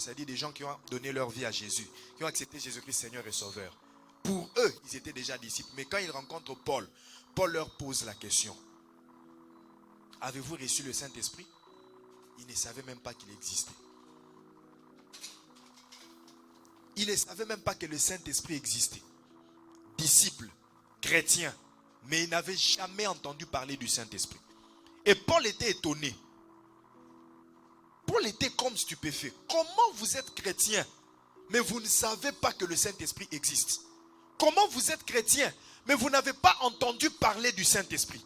c'est-à-dire des gens qui ont donné leur vie à Jésus, qui ont accepté Jésus-Christ Seigneur et Sauveur. Pour eux, ils étaient déjà disciples. Mais quand ils rencontrent Paul, Paul leur pose la question. Avez-vous reçu le Saint-Esprit? Ils ne savaient même pas qu'il existait. Ils ne savaient même pas que le Saint-Esprit existait. Disciples, chrétiens, mais ils n'avaient jamais entendu parler du Saint-Esprit. Et Paul était étonné. Paul était comme stupéfait. Comment vous êtes chrétien, mais vous ne savez pas que le Saint-Esprit existe? Comment vous êtes chrétien, mais vous n'avez pas entendu parler du Saint-Esprit?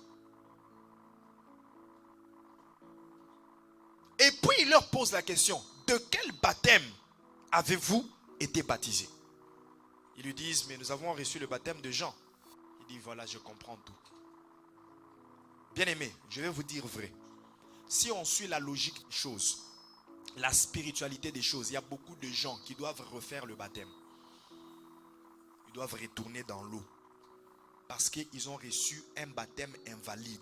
Et puis il leur pose la question, de quel baptême avez-vous été baptisé? Ils lui disent, mais nous avons reçu le baptême de Jean. Il dit, voilà, je comprends tout. Bien-aimés, je vais vous dire vrai. Si on suit la logique des choses, la spiritualité des choses, il y a beaucoup de gens qui doivent refaire le baptême. Ils doivent retourner dans l'eau. Parce qu'ils ont reçu un baptême invalide.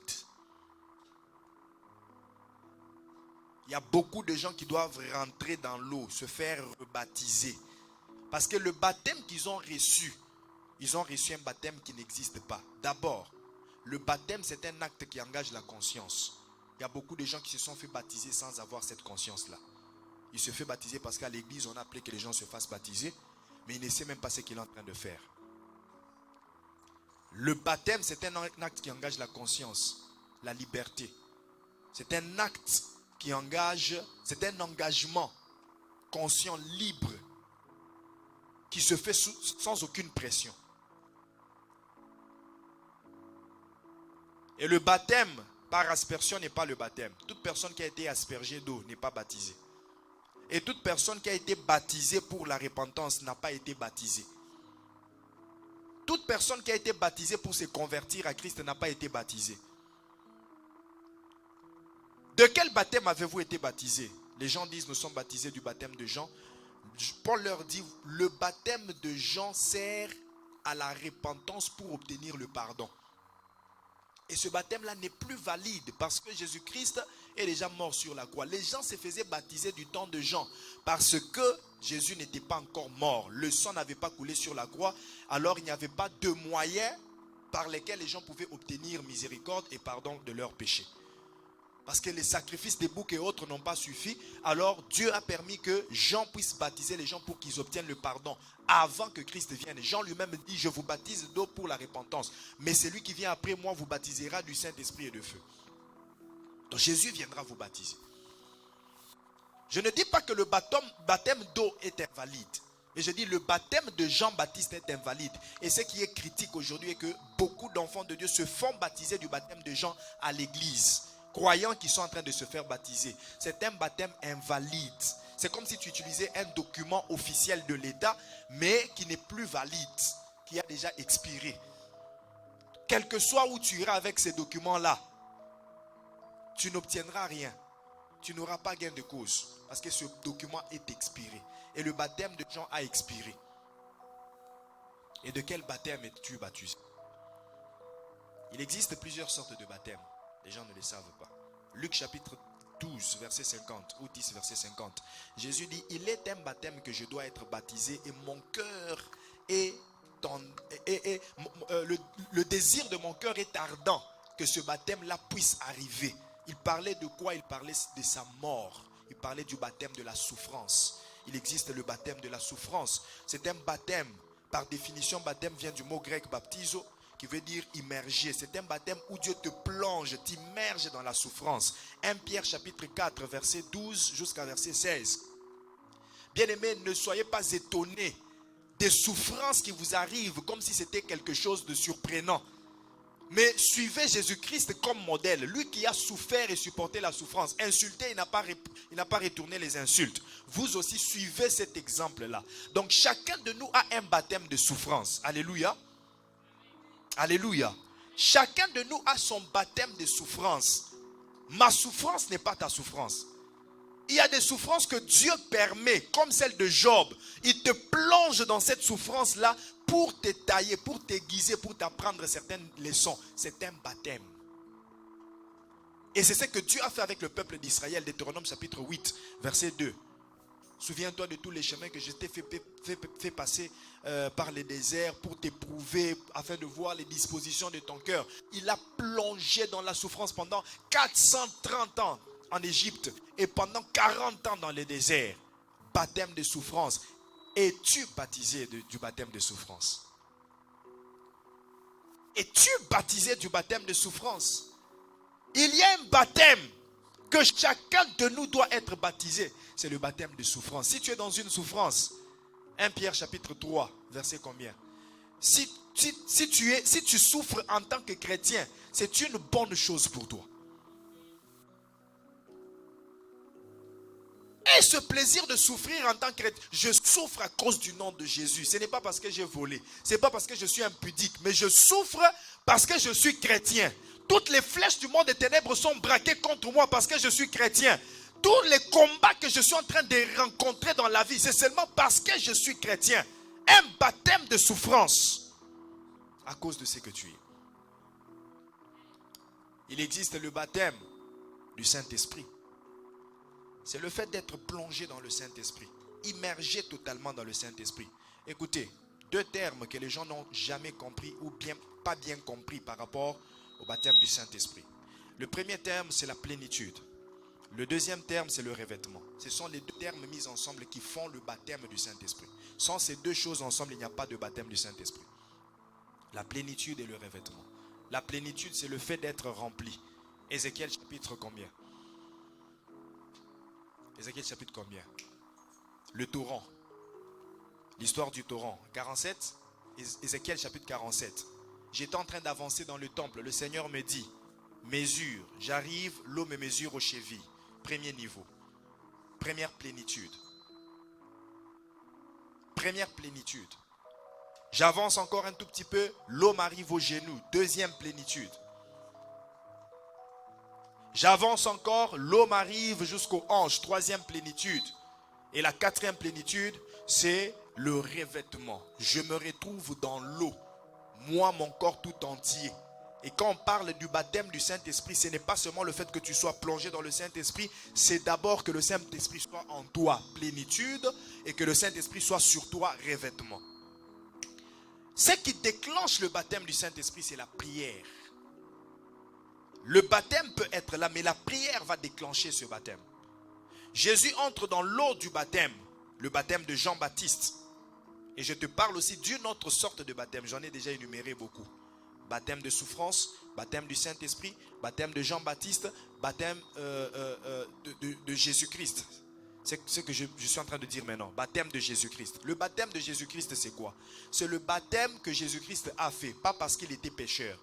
Il y a beaucoup de gens qui doivent rentrer dans l'eau, se faire rebaptiser. Parce que le baptême qu'ils ont reçu, ils ont reçu un baptême qui n'existe pas. D'abord, le baptême c'est un acte qui engage la conscience. Il y a beaucoup de gens qui se sont fait baptiser sans avoir cette conscience-là. Ils se font baptiser parce qu'à l'église, on a appelé que les gens se fassent baptiser, mais ils ne savent même pas ce qu'il est en train de faire. Le baptême, c'est un acte qui engage la conscience, la liberté. C'est un acte qui engage, c'est un engagement conscient, libre, qui se fait sans aucune pression. Et le baptême par aspersion n'est pas le baptême. Toute personne qui a été aspergée d'eau n'est pas baptisée. Et toute personne qui a été baptisée pour la repentance n'a pas été baptisée. Toute personne qui a été baptisée pour se convertir à Christ n'a pas été baptisée. De quel baptême avez-vous été baptisé? Les gens disent, nous sommes baptisés du baptême de Jean. Paul leur dit, le baptême de Jean sert à la repentance pour obtenir le pardon. Et ce baptême-là n'est plus valide parce que Jésus-Christ est déjà mort sur la croix. Les gens se faisaient baptiser du temps de Jean parce que Jésus n'était pas encore mort. Le sang n'avait pas coulé sur la croix. Alors il n'y avait pas de moyens par lesquels les gens pouvaient obtenir miséricorde et pardon de leurs péchés. Parce que les sacrifices des boucs et autres n'ont pas suffi. Alors Dieu a permis que Jean puisse baptiser les gens pour qu'ils obtiennent le pardon avant que Christ vienne. Jean lui-même dit, je vous baptise d'eau pour la repentance. Mais celui qui vient après moi vous baptisera du Saint-Esprit et de feu. Donc Jésus viendra vous baptiser. Je ne dis pas que le baptême d'eau est invalide. Mais je dis le baptême de Jean-Baptiste est invalide. Et ce qui est critique aujourd'hui est que beaucoup d'enfants de Dieu se font baptiser du baptême de Jean à l'église. Croyants qui sont en train de se faire baptiser. C'est un baptême invalide. C'est comme si tu utilisais un document officiel de l'État, mais qui n'est plus valide, qui a déjà expiré. Quel que soit où tu iras avec ces documents-là, tu n'obtiendras rien. Tu n'auras pas gain de cause, parce que ce document est expiré. Et le baptême de Jean a expiré. Et de quel baptême es-tu baptisé? Il existe plusieurs sortes de baptêmes. Les gens ne le savent pas. Luc chapitre 12, verset 50, ou 10, verset 50. Jésus dit, il est un baptême que je dois être baptisé et mon cœur est le désir de mon cœur est ardent que ce baptême-là puisse arriver. Il parlait de quoi? Il parlait de sa mort. Il parlait du baptême de la souffrance. Il existe le baptême de la souffrance. C'est un baptême. Par définition, baptême vient du mot grec baptizo, qui veut dire immerger. C'est un baptême où Dieu te plonge, t'immerge dans la souffrance. 1 Pierre chapitre 4, verset 12 jusqu'à verset 16. Bien-aimés, ne soyez pas étonnés des souffrances qui vous arrivent comme si c'était quelque chose de surprenant. Mais suivez Jésus-Christ comme modèle. Lui qui a souffert et supporté la souffrance. Insulté, il n'a pas retourné les insultes. Vous aussi suivez cet exemple-là. Donc chacun de nous a un baptême de souffrance. Alléluia. Alléluia. Chacun de nous a son baptême de souffrance. Ma souffrance n'est pas ta souffrance. Il y a des souffrances que Dieu permet, comme celle de Job. Il te plonge dans cette souffrance-là pour te tailler, pour t'aiguiser, pour t'apprendre certaines leçons. C'est un baptême. Et c'est ce que Dieu a fait avec le peuple d'Israël, Deutéronome chapitre 8, verset 2. Souviens-toi de tous les chemins que je t'ai fait passer par les déserts pour t'éprouver afin de voir les dispositions de ton cœur. Il a plongé dans la souffrance pendant 430 ans en Égypte et pendant 40 ans dans le désert. Baptême de souffrance. Es-tu baptisé du baptême de souffrance? Es-tu baptisé du baptême de souffrance? Il y a un baptême que chacun de nous doit être baptisé. C'est le baptême de souffrance. Si tu es dans une souffrance, 1 Pierre chapitre 3, verset combien? Si tu souffres en tant que chrétien, c'est une bonne chose pour toi. Et ce plaisir de souffrir en tant que chrétien, je souffre à cause du nom de Jésus. Ce n'est pas parce que j'ai volé, ce n'est pas parce que je suis impudique, mais je souffre parce que je suis chrétien. Toutes les flèches du monde des ténèbres sont braquées contre moi parce que je suis chrétien. Tous les combats que je suis en train de rencontrer dans la vie, c'est seulement parce que je suis chrétien. Un baptême de souffrance à cause de ce que tu es. Il existe le baptême du Saint-Esprit. C'est le fait d'être plongé dans le Saint-Esprit, immergé totalement dans le Saint-Esprit. Écoutez, deux termes que les gens n'ont jamais compris ou bien pas bien compris par rapport au baptême du Saint-Esprit. Le premier terme, c'est la plénitude. Le deuxième terme, c'est le revêtement. Ce sont les deux termes mis ensemble qui font le baptême du Saint-Esprit. Sans ces deux choses ensemble, il n'y a pas de baptême du Saint-Esprit. La plénitude et le revêtement. La plénitude, c'est le fait d'être rempli. Ézéchiel chapitre combien? Ézéchiel chapitre combien? Le torrent. L'histoire du torrent. 47. Ézéchiel chapitre 47. J'étais en train d'avancer dans le temple. Le Seigneur me dit, mesure. J'arrive, l'eau me mesure aux chevilles. Premier niveau. Première plénitude. Première plénitude. J'avance encore un tout petit peu. L'eau m'arrive aux genoux. Deuxième plénitude. J'avance encore. L'eau m'arrive jusqu'aux hanches. Troisième plénitude. Et la quatrième plénitude, c'est le revêtement. Je me retrouve dans l'eau. Moi, mon corps tout entier. Et quand on parle du baptême du Saint-Esprit, ce n'est pas seulement le fait que tu sois plongé dans le Saint-Esprit, c'est d'abord que le Saint-Esprit soit en toi, plénitude, et que le Saint-Esprit soit sur toi, revêtement. Ce qui déclenche le baptême du Saint-Esprit, c'est la prière. Le baptême peut être là, mais la prière va déclencher ce baptême. Jésus entre dans l'eau du baptême, le baptême de Jean-Baptiste. Et je te parle aussi d'une autre sorte de baptême, j'en ai déjà énuméré beaucoup. Baptême de souffrance, baptême du Saint-Esprit, baptême de Jean-Baptiste, baptême de Jésus-Christ. C'est ce que je suis en train de dire maintenant. Baptême de Jésus-Christ. Le baptême de Jésus-Christ, c'est quoi? C'est le baptême que Jésus-Christ a fait, pas parce qu'il était pécheur.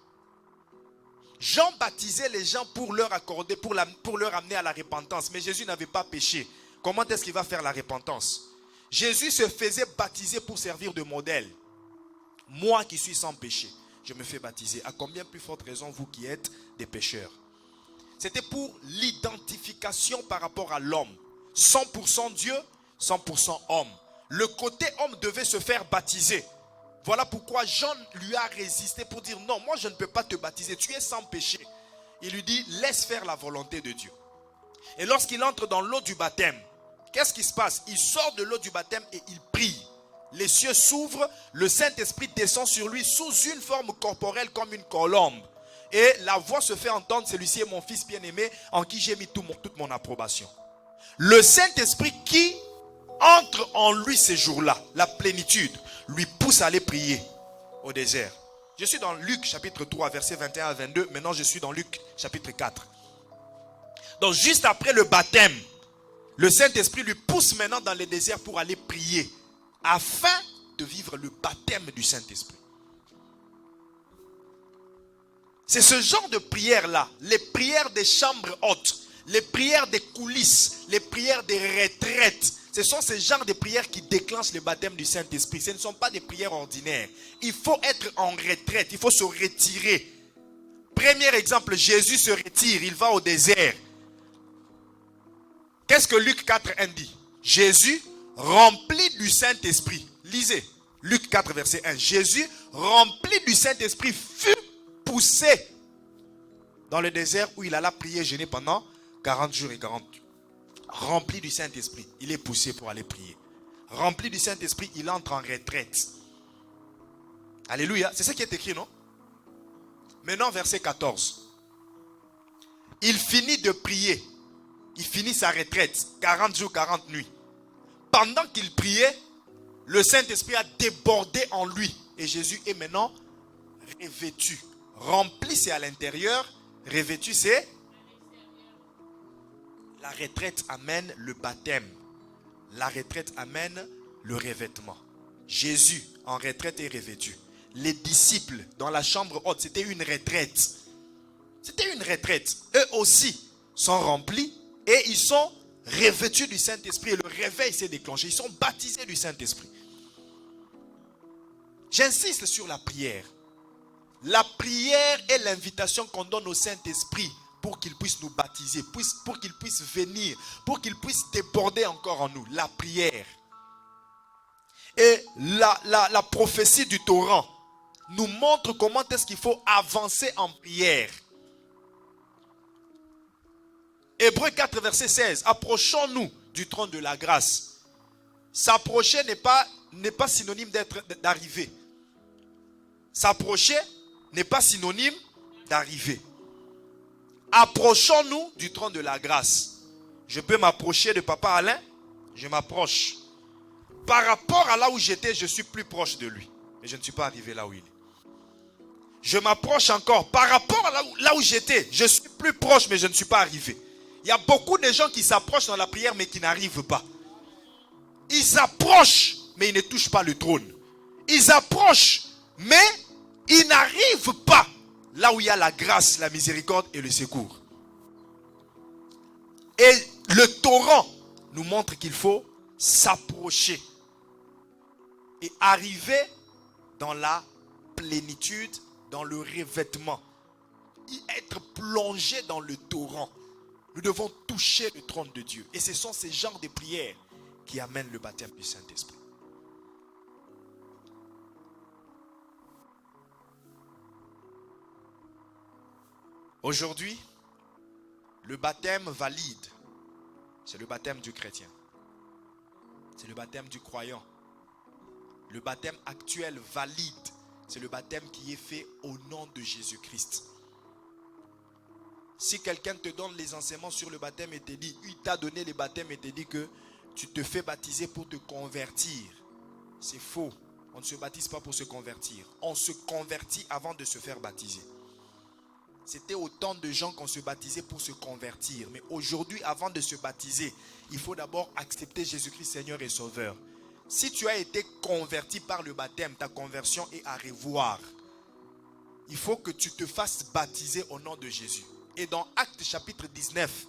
Jean baptisait les gens pour leur accorder, pour leur amener à la repentance. Mais Jésus n'avait pas péché. Comment est-ce qu'il va faire la repentance? Jésus se faisait baptiser pour servir de modèle. Moi qui suis sans péché, je me fais baptiser. À combien plus forte raison vous qui êtes des pécheurs? C'était pour l'identification par rapport à l'homme. 100% Dieu, 100% homme. Le côté homme devait se faire baptiser. Voilà pourquoi Jean lui a résisté pour dire non, moi je ne peux pas te baptiser, tu es sans péché. Il lui dit laisse faire la volonté de Dieu. Et lorsqu'il entre dans l'eau du baptême, qu'est-ce qui se passe? Il sort de l'eau du baptême et il prie. Les cieux s'ouvrent, le Saint-Esprit descend sur lui sous une forme corporelle comme une colombe. Et la voix se fait entendre, celui-ci est mon fils bien-aimé en qui j'ai mis toute mon approbation. Le Saint-Esprit qui entre en lui ces jours-là, la plénitude, lui pousse à aller prier au désert. Je suis dans Luc chapitre 3, versets 21 à 22. Maintenant, je suis dans Luc chapitre 4. Donc, juste après le baptême, le Saint-Esprit lui pousse maintenant dans le désert pour aller prier, afin de vivre le baptême du Saint-Esprit. C'est ce genre de prière-là, les prières des chambres hautes, les prières des coulisses, les prières des retraites. Ce sont ces genres de prières qui déclenchent le baptême du Saint-Esprit. Ce ne sont pas des prières ordinaires. Il faut être en retraite, il faut se retirer. Premier exemple, Jésus se retire, il va au désert. Qu'est-ce que Luc 4:1 dit? Jésus, rempli du Saint-Esprit. Lisez, Luc 4, verset 1. Jésus, rempli du Saint-Esprit, fut poussé dans le désert où il alla prier et jeûner pendant 40 jours et 40 Rempli du Saint-Esprit, il est poussé pour aller prier. Rempli du Saint-Esprit, il entre en retraite. Alléluia. C'est ça qui est écrit, non? Maintenant, verset 14. Il finit de prier. Il finit sa retraite. 40 jours, 40 nuits. Pendant qu'il priait, le Saint-Esprit a débordé en lui. Et Jésus est maintenant revêtu. Rempli, c'est à l'intérieur. Revêtu, c'est... La retraite amène le baptême. La retraite amène le revêtement. Jésus, en retraite, est revêtu. Les disciples, dans la chambre haute, c'était une retraite. C'était une retraite. Eux aussi sont remplis et ils sont revêtus du Saint-Esprit. Et le réveil s'est déclenché. Ils sont baptisés du Saint-Esprit. J'insiste sur la prière. La prière est l'invitation qu'on donne au Saint-Esprit pour qu'il puisse nous baptiser, pour qu'il puisse venir, pour qu'il puisse déborder encore en nous. La prière. Et la prophétie du torrent nous montre comment est-ce qu'il faut avancer en prière. Hébreux 4, verset 16. Approchons-nous du trône de la grâce. S'approcher n'est pas synonyme d'arriver. S'approcher n'est pas synonyme d'arriver. Approchons-nous du trône de la grâce. Je peux m'approcher de Papa Alain, je m'approche. Par rapport à là où j'étais, je suis plus proche de lui. Mais je ne suis pas arrivé là où il est. Je m'approche encore. Par rapport à là où j'étais, je suis plus proche, mais je ne suis pas arrivé. Il y a beaucoup de gens qui s'approchent dans la prière, mais qui n'arrivent pas. Ils s'approchent, mais ils ne touchent pas le trône. Ils approchent, mais ils n'arrivent pas là où il y a la grâce, la miséricorde et le secours. Et le torrent nous montre qu'il faut s'approcher et arriver dans la plénitude, dans le revêtement, et être plongé dans le torrent. Nous devons toucher le trône de Dieu. Et ce sont ces genres de prières qui amènent le baptême du Saint-Esprit. Aujourd'hui, le baptême valide, c'est le baptême du chrétien. C'est le baptême du croyant. Le baptême actuel valide, c'est le baptême qui est fait au nom de Jésus-Christ. Si quelqu'un te donne les enseignements sur le baptême et te dit, il t'a donné le baptême et te dit que tu te fais baptiser pour te convertir, c'est faux. On ne se baptise pas pour se convertir. On se convertit avant de se faire baptiser. C'était autant de gens qu'on se baptisait pour se convertir. Mais aujourd'hui, avant de se baptiser, il faut d'abord accepter Jésus-Christ Seigneur et Sauveur. Si tu as été converti par le baptême, ta conversion est à revoir. Il faut que tu te fasses baptiser au nom de Jésus. Et dans Actes chapitre 19,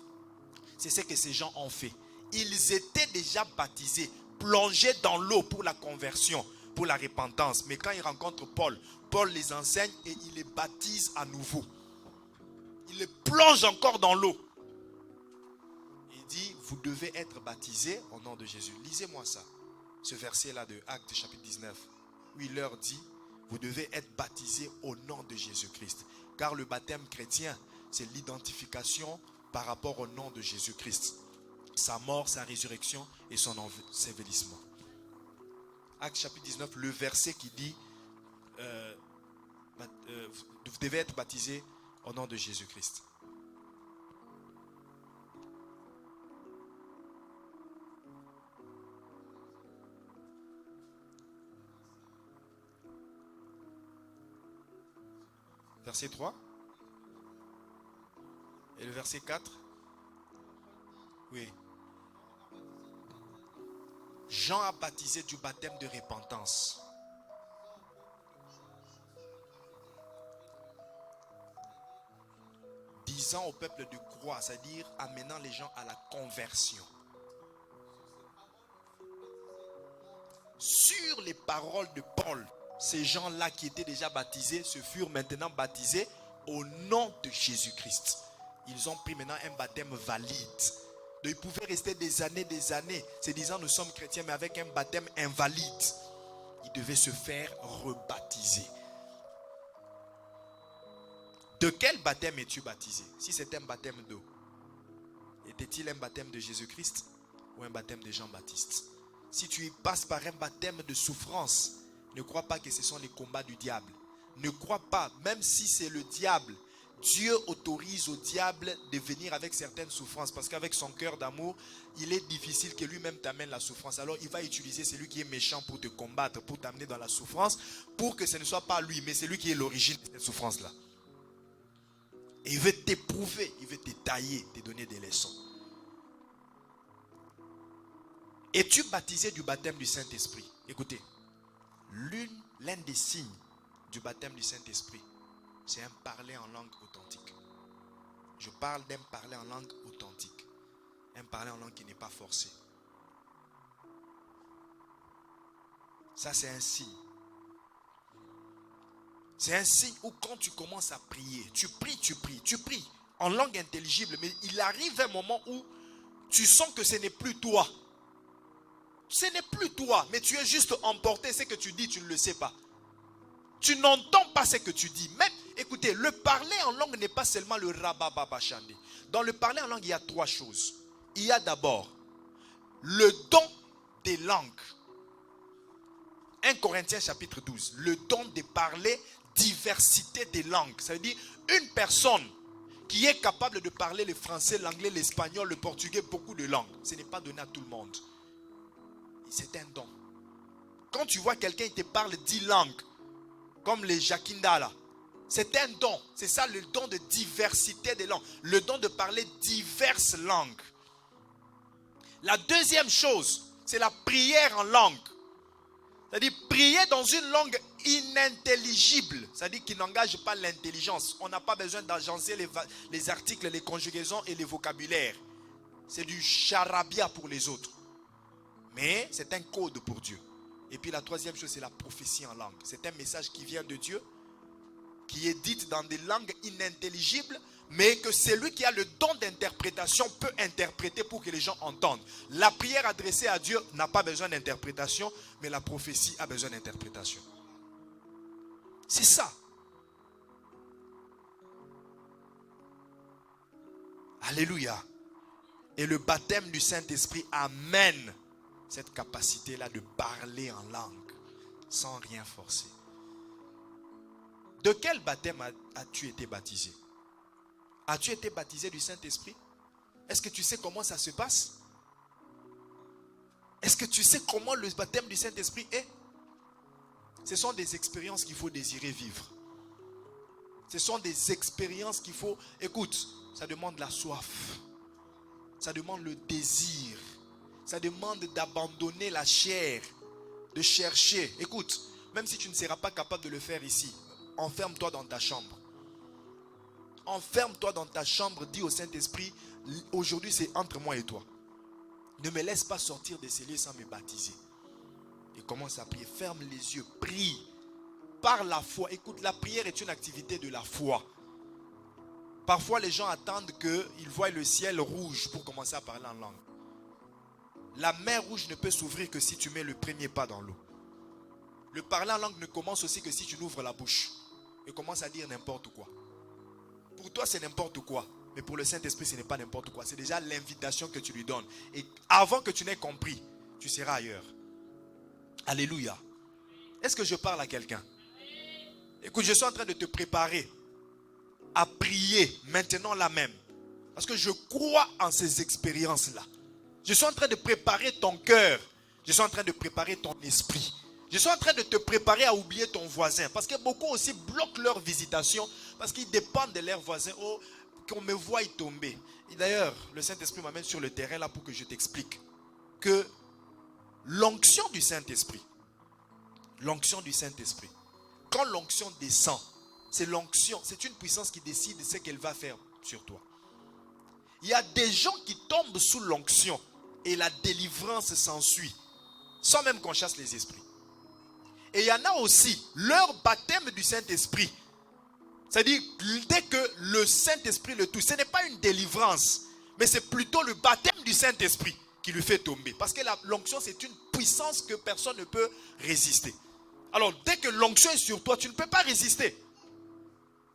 c'est ce que ces gens ont fait. Ils étaient déjà baptisés, plongés dans l'eau pour la conversion, pour la repentance. Mais quand ils rencontrent Paul, Paul les enseigne et il les baptise à nouveau. Il les plonge encore dans l'eau. Il dit, vous devez être baptisés au nom de Jésus. Lisez-moi ça. Ce verset-là de Actes chapitre 19. Où il leur dit, vous devez être baptisés au nom de Jésus-Christ. Car le baptême chrétien, c'est l'identification par rapport au nom de Jésus-Christ. Sa mort, sa résurrection et son ensevelissement. Actes chapitre 19, le verset qui dit, vous devez être baptisés au nom de Jésus-Christ. Verset 3. Et le verset 4. Oui. Jean a baptisé du baptême de repentance. Disant au peuple de croire, c'est-à-dire amenant les gens à la conversion. Sur les paroles de Paul, ces gens-là qui étaient déjà baptisés se furent maintenant baptisés au nom de Jésus-Christ. Ils ont pris maintenant un baptême valide. Donc ils pouvaient rester des années, se disant nous sommes chrétiens, mais avec un baptême invalide. Ils devaient se faire rebaptiser. De quel baptême es-tu baptisé? Si c'est un baptême d'eau, Était-il un baptême de Jésus-Christ ou un baptême de Jean-Baptiste? Si tu passes par un baptême de souffrance, ne crois pas que ce sont les combats du diable. Ne crois pas, même si c'est le diable, Dieu autorise au diable de venir avec certaines souffrances. Parce qu'avec son cœur d'amour, il est difficile que lui-même t'amène la souffrance. Alors il va utiliser celui qui est méchant pour te combattre, pour t'amener dans la souffrance, pour que ce ne soit pas lui, mais c'est lui qui est l'origine de cette souffrance-là. Et il veut t'éprouver, il veut te tailler, te donner des leçons. Es-tu baptisé du baptême du Saint-Esprit? Écoutez, l'un des signes du baptême du Saint-Esprit, c'est un parler en langue authentique. Je parle d'un parler en langue authentique. Un parler en langue qui n'est pas forcé. Ça, c'est un signe. C'est un signe où quand tu commences à prier, tu pries en langue intelligible, mais il arrive un moment où tu sens que ce n'est plus toi. Ce n'est plus toi, mais tu es juste emporté. Ce que tu dis, tu ne le sais pas. Tu n'entends pas ce que tu dis. Même, écoutez, le parler en langue n'est pas seulement le rabababachande. Dans le parler en langue, il y a trois choses. Il y a d'abord le don des langues. 1 Corinthiens chapitre 12. Le don de parler diversité des langues. Ça veut dire une personne qui est capable de parler le français, l'anglais, l'espagnol, le portugais, beaucoup de langues. Ce n'est pas donné à tout le monde. C'est un don. Quand tu vois quelqu'un qui te parle 10 langues, comme les Jakinda là, c'est un don. C'est ça le don de diversité des langues. Le don de parler diverses langues. La deuxième chose, c'est la prière en langue. C'est-à-dire prier dans une langue inintelligible. C'est-à-dire qui n'engage pas l'intelligence. On n'a pas besoin d'agencer les articles, les conjugaisons et les vocabulaires. C'est du charabia pour les autres. Mais c'est un code pour Dieu. Et puis la troisième chose, c'est la prophétie en langue. C'est un message qui vient de Dieu, qui est dit dans des langues inintelligibles, mais que celui qui a le don d'interprétation peut interpréter pour que les gens entendent. La prière adressée à Dieu n'a pas besoin d'interprétation, mais la prophétie a besoin d'interprétation. C'est ça. Alléluia. Et le baptême du Saint-Esprit amène cette capacité-là de parler en langue sans rien forcer. De quel baptême as-tu été baptisé? As-tu été baptisé du Saint-Esprit? Est-ce que tu sais comment ça se passe? Est-ce que tu sais comment le baptême du Saint-Esprit est? Ce sont des expériences qu'il faut désirer vivre. Ce sont des expériences qu'il faut... Écoute, ça demande la soif. Ça demande le désir. Ça demande d'abandonner la chair, de chercher. Écoute, même si tu ne seras pas capable de le faire ici, enferme-toi dans ta chambre. Enferme-toi dans ta chambre, dis au Saint-Esprit, aujourd'hui c'est entre moi et toi. Ne me laisse pas sortir de ces lieux sans me baptiser. Et commence à prier, ferme les yeux, prie. Par la foi, écoute, la prière est une activité de la foi. Parfois les gens attendent qu'ils voient le ciel rouge pour commencer à parler en langue. La mer rouge ne peut s'ouvrir que si tu mets le premier pas dans l'eau. Le parler en langue ne commence aussi que si tu n'ouvres la bouche et commences à dire n'importe quoi. Pour toi, c'est n'importe quoi. Mais pour le Saint-Esprit, ce n'est pas n'importe quoi. C'est déjà l'invitation que tu lui donnes. Et avant que tu n'aies compris, tu seras ailleurs. Alléluia. Est-ce que je parle à quelqu'un? Écoute, je suis en train de te préparer à prier maintenant là même. Parce que je crois en ces expériences-là. Je suis en train de préparer ton cœur. Je suis en train de préparer ton esprit. Je suis en train de te préparer à oublier ton voisin. Parce que beaucoup aussi bloquent leur visitation. Parce qu'ils dépendent de leurs voisins. Oh, qu'on me voie y tomber. Et d'ailleurs, le Saint-Esprit m'amène sur le terrain là pour que je t'explique. Que l'onction du Saint-Esprit. Quand l'onction descend, c'est l'onction. C'est une puissance qui décide de ce qu'elle va faire sur toi. Il y a des gens qui tombent sous l'onction. Et la délivrance s'ensuit. Sans même qu'on chasse les esprits. Et il y en a aussi, leur baptême du Saint-Esprit. C'est-à-dire, dès que le Saint-Esprit le touche, ce n'est pas une délivrance. Mais c'est plutôt le baptême du Saint-Esprit qui lui fait tomber. Parce que l'onction, c'est une puissance que personne ne peut résister. Alors, dès que l'onction est sur toi, tu ne peux pas résister.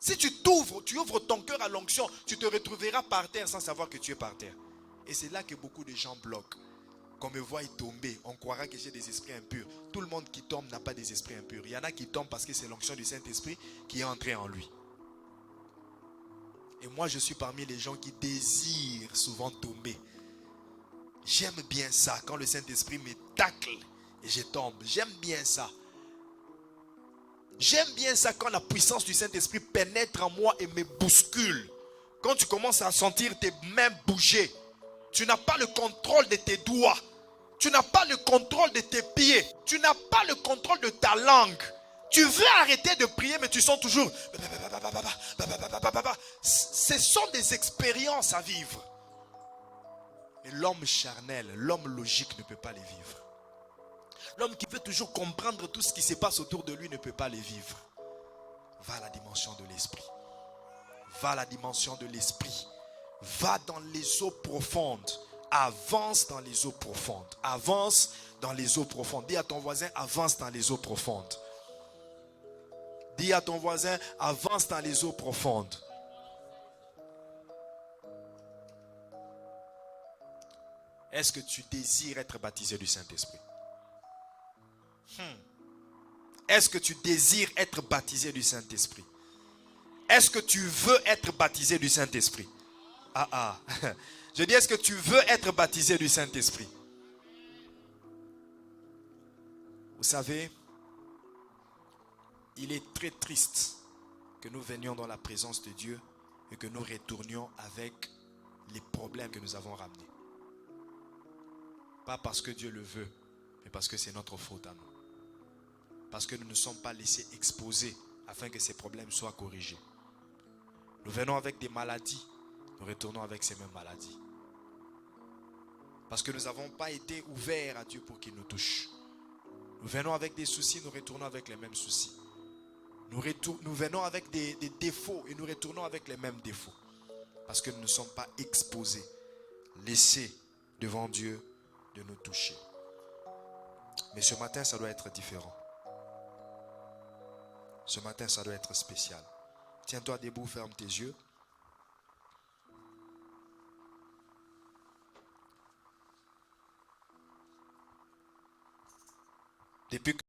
Si tu ouvres ton cœur à l'onction, tu te retrouveras par terre sans savoir que tu es par terre. Et c'est là que beaucoup de gens bloquent. Qu'on me voit tomber, on croira que j'ai des esprits impurs. Tout le monde qui tombe n'a pas des esprits impurs. Il y en a qui tombent parce que c'est l'onction du Saint-Esprit qui est entrée en lui. Et moi, je suis parmi les gens qui désirent souvent tomber. J'aime bien ça, quand le Saint-Esprit me tacle et je tombe. J'aime bien ça. J'aime bien ça quand la puissance du Saint-Esprit pénètre en moi et me bouscule. Quand tu commences à sentir tes mains bouger, tu n'as pas le contrôle de tes doigts. Tu n'as pas le contrôle de tes pieds. Tu n'as pas le contrôle de ta langue. Tu veux arrêter de prier, mais tu sens toujours. Ce sont des expériences à vivre. Et l'homme charnel, l'homme logique ne peut pas les vivre. L'homme qui veut toujours comprendre tout ce qui se passe autour de lui ne peut pas les vivre. Va à la dimension de l'esprit. Va à la dimension de l'esprit. Va dans les eaux profondes. Avance dans les eaux profondes. Avance dans les eaux profondes. Dis à ton voisin, avance dans les eaux profondes. Dis à ton voisin, avance dans les eaux profondes. Est-ce que tu désires être baptisé du Saint-Esprit? Est-ce que tu désires être baptisé du Saint-Esprit? Est-ce que tu veux être baptisé du Saint-Esprit? Je dis, est-ce que tu veux être baptisé du Saint-Esprit? Vous savez, il est très triste que nous venions dans la présence de Dieu et que nous retournions avec les problèmes que nous avons ramenés. Pas parce que Dieu le veut, mais parce que c'est notre faute à nous. Parce que nous ne sommes pas laissés exposer afin que ces problèmes soient corrigés. Nous venons avec des maladies, nous retournons avec ces mêmes maladies. Parce que nous n'avons pas été ouverts à Dieu pour qu'il nous touche. Nous venons avec des soucis, nous retournons avec les mêmes soucis. Nous venons avec des défauts et nous retournons avec les mêmes défauts. Parce que nous ne sommes pas exposés, laissés devant Dieu de nous toucher. Mais ce matin, ça doit être différent. Ce matin, ça doit être spécial. Tiens-toi debout, ferme tes yeux. Depuis que